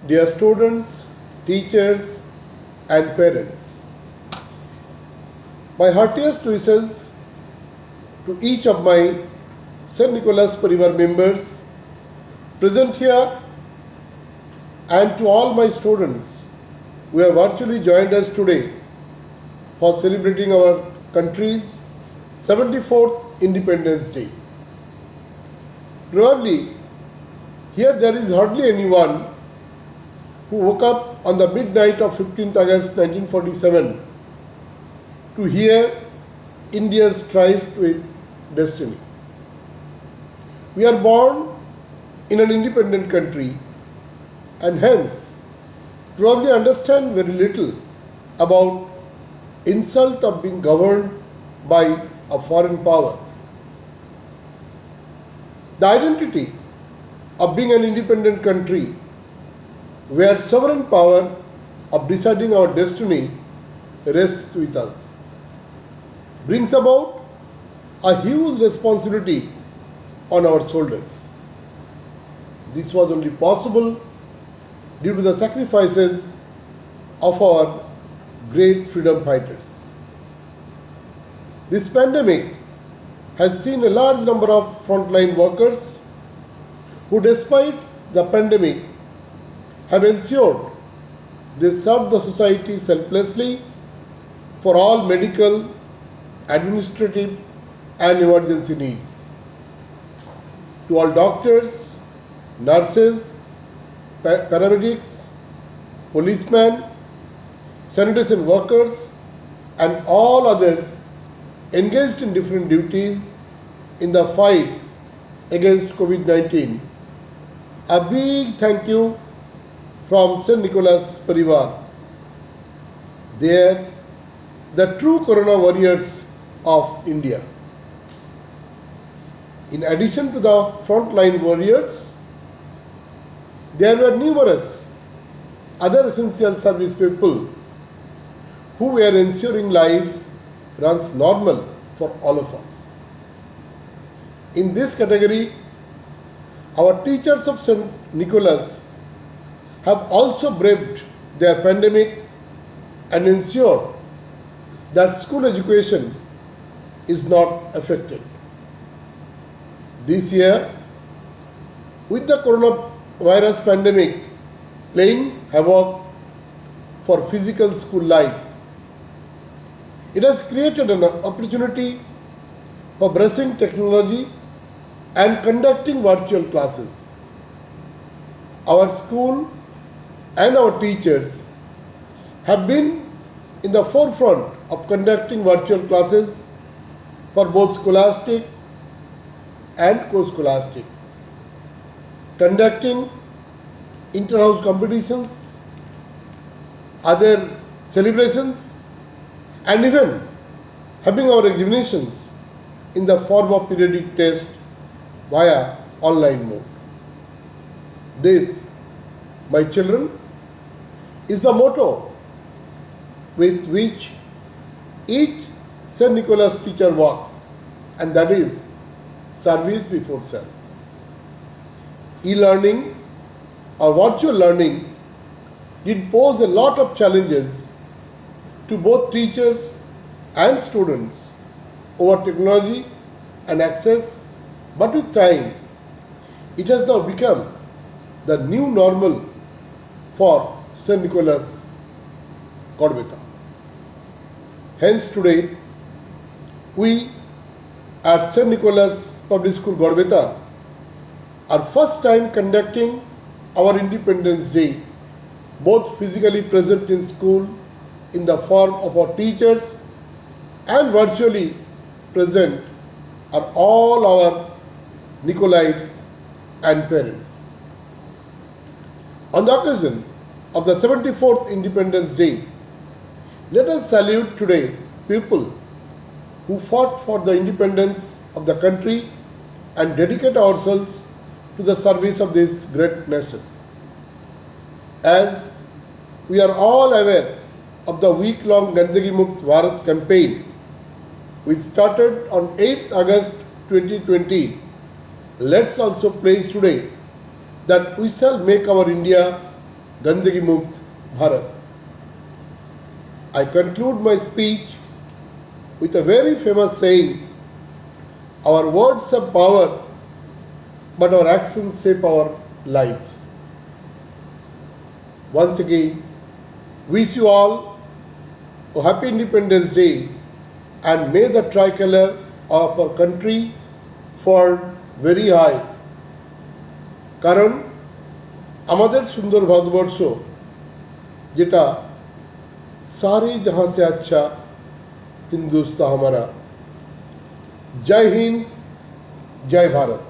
dear students, teachers and parents, my heartiest wishes to each of my St. Nicholas Parivar members present here and to all my students who have virtually joined us today for celebrating our country's 74th Independence Day. Probably here there is hardly anyone who woke up on the midnight of 15th August 1947 to hear India's tryst with destiny. We are born in an independent country and hence probably understand very little about insult of being governed by a foreign power. The identity of being an independent country where sovereign power of deciding our destiny rests with us brings about a huge responsibility on our shoulders. This was only possible due to the sacrifices of our great freedom fighters. This pandemic has seen a large number of frontline workers who, despite the pandemic, have ensured they serve the society selflessly for all medical, administrative and emergency needs. To all doctors, nurses, paramedics, policemen, sanitation workers and all others engaged in different duties in the fight against COVID-19, a big thank you from St. Nicholas Parivar. They are the true Corona warriors of India. In addition to the frontline warriors, there were numerous other essential service people who were ensuring life runs normal for all of us. In this category, our teachers of St. Nicholas have also braved their pandemic and ensured that school education is not affected. This year, with the coronavirus pandemic playing havoc for physical school life, it has created an opportunity for embracing technology and conducting virtual classes. Our school and our teachers have been in the forefront of conducting virtual classes for both scholastic and co-scholastic, conducting inter-house competitions, other celebrations, and even having our examinations in the form of periodic test via online mode. This, my children, is the motto with which each St. Nicholas teacher works, and that is service before self. E-learning or virtual learning did pose a lot of challenges to both teachers and students over technology and access, but with time, it has now become the new normal for St. Nicholas Garbeta. Hence today, we at St. Nicholas Public School Garbeta are first time conducting our Independence Day, both physically present in school in the form of our teachers and virtually present are all our Nicolaites and parents. On the occasion of the 74th Independence Day, let us salute today people who fought for the independence of the country and dedicate ourselves to the service of this great nation. As we are all aware of the week-long Gandagi Mukt Bharat campaign, which started on 8th August 2020, let's also pledge today that we shall make our India Gandagi Mukt Bharat. I conclude my speech with a very famous saying, our words have power, but our actions shape our lives. Once again, wish you all a happy Independence Day, and may the tricolor of our country fall very high. কারণ আমাদের সুন্দর ভারতবর্ষ যেটা सारे जहां से अच्छा हिंदुस्तान हमारा। जय हिंद, जय भारत।